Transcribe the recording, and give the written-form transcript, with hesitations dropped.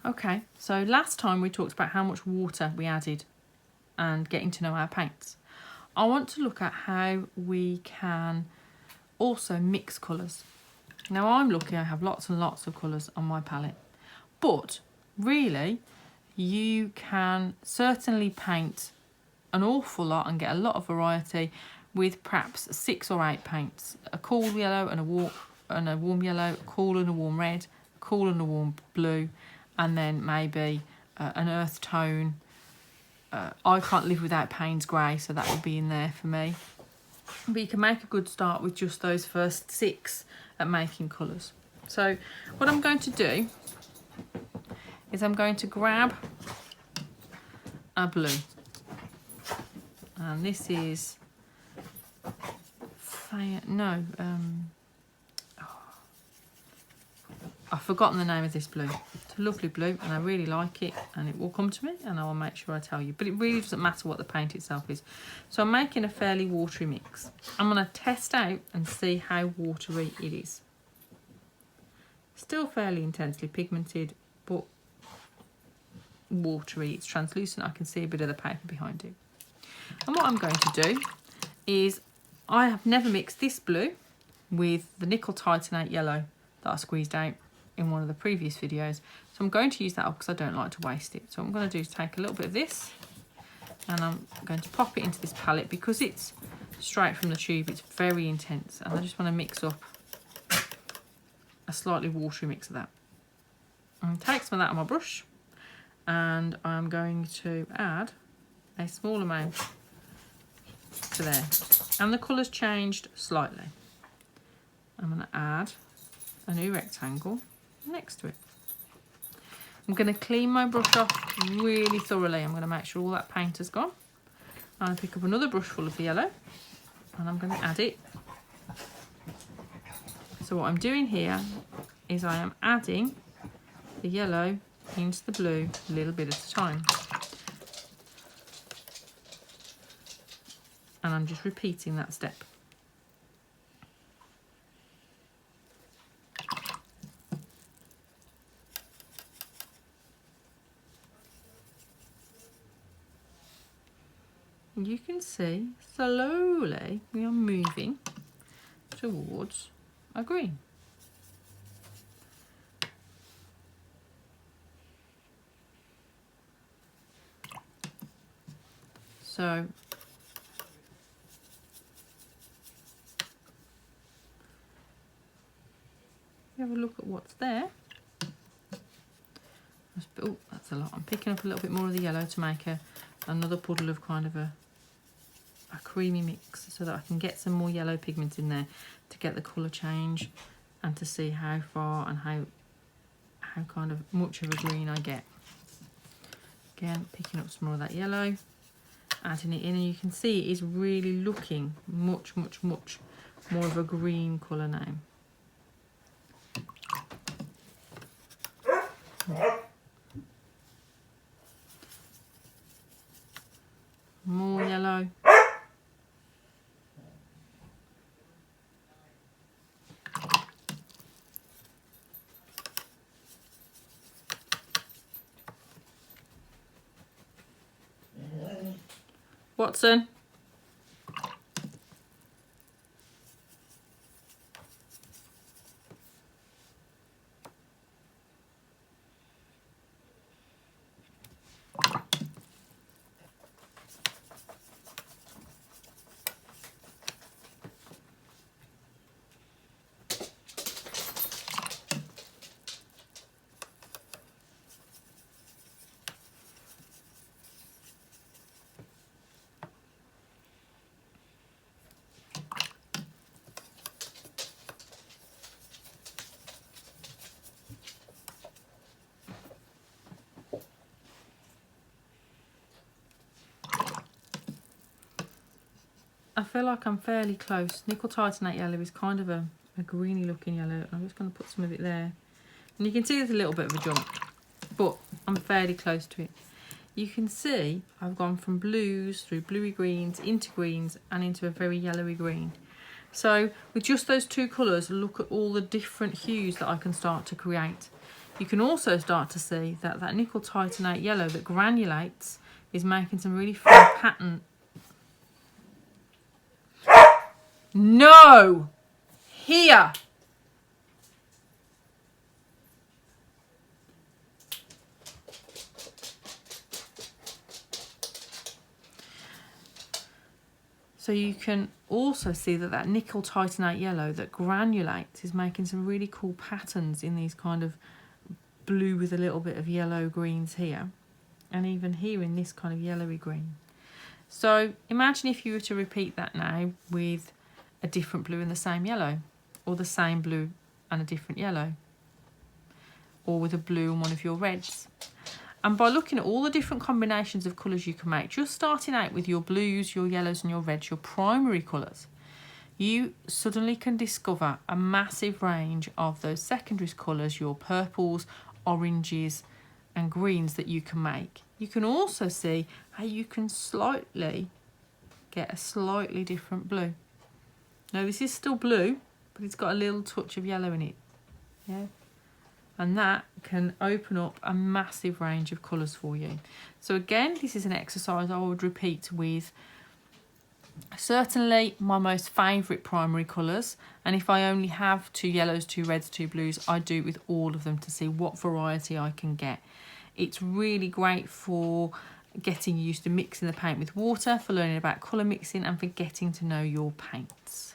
Okay, so last time we talked about how much water we added and getting to know our paints. I want to look at how we can also mix colours. Now I'm lucky I have lots and lots of colours on my palette, but really you can certainly paint an awful lot and get a lot of variety with perhaps 6 or 8 paints. A cool yellow and a warm yellow, a cool and a warm red, a cool and a warm blue, and then maybe an earth tone. I can't live without Payne's grey, so that would be in there for me. But you can make a good start with just those first 6 at making colours. So what I'm going to do is I'm going to grab a blue. And this is, I've forgotten the name of this blue. It's a lovely blue and I really like it, and it will come to me and I will make sure I tell you. But it really doesn't matter what the paint itself is. So I'm making a fairly watery mix. I'm going to test out and see how watery it is. Still fairly intensely pigmented, but watery. It's translucent. I can see a bit of the paper behind it. And what I'm going to do is, I have never mixed this blue with the nickel titanate yellow that I squeezed out in one of the previous videos. So I'm going to use that up because I don't like to waste it. So what I'm going to do is take a little bit of this and I'm going to pop it into this palette because it's straight from the tube. It's very intense and I just want to mix up a slightly watery mix of that. And take some of that on my brush and I'm going to add a small amount to there. And the colour's changed slightly. I'm going to add a new rectangle next to it. I'm going to clean my brush off really thoroughly. I'm going to make sure all that paint has gone. I'm going to pick up another brush full of the yellow and I'm going to add it. So what I'm doing here is I am adding the yellow into the blue a little bit at a time. And I'm just repeating that step. You can see slowly we are moving towards a green. So have a look at what's there. Oh, that's a lot. I'm picking up a little bit more of the yellow to make another puddle of kind of a creamy mix so that I can get some more yellow pigment in there to get the colour change and to see how far and how kind of much of a green I get. Again, picking up some more of that yellow, adding it in, and you can see it is really looking much more of a green colour now. More yellow. Watson. I feel like I'm fairly close. Nickel titanate yellow is kind of a greeny looking yellow. I'm just going to put some of it there. And you can see there's a little bit of a jump, but I'm fairly close to it. You can see I've gone from blues through bluey greens into greens and into a very yellowy green. So with just those two colours, look at all the different hues that I can start to create. You can also start to see that that nickel titanate yellow that granulates is making some really fun pattern. No! Here! So you can also see that that nickel titanate yellow that granulates is making some really cool patterns in these kind of blue with a little bit of yellow greens here, and even here in this kind of yellowy green. So imagine if you were to repeat that now with a different blue and the same yellow, or the same blue and a different yellow, or with a blue and one of your reds. And by looking at all the different combinations of colours you can make, just starting out with your blues, your yellows and your reds, your primary colours, you suddenly can discover a massive range of those secondary colours, your purples, oranges and greens that you can make. You can also see how you can slightly get a slightly different blue. Now this is still blue, but it's got a little touch of yellow in it. Yeah. And that can open up a massive range of colours for you. So again, this is an exercise I would repeat with certainly my most favourite primary colours, and if I only have 2 yellows, 2 reds, 2 blues, I do it with all of them to see what variety I can get. It's really great for getting used to mixing the paint with water, for learning about colour mixing and for getting to know your paints.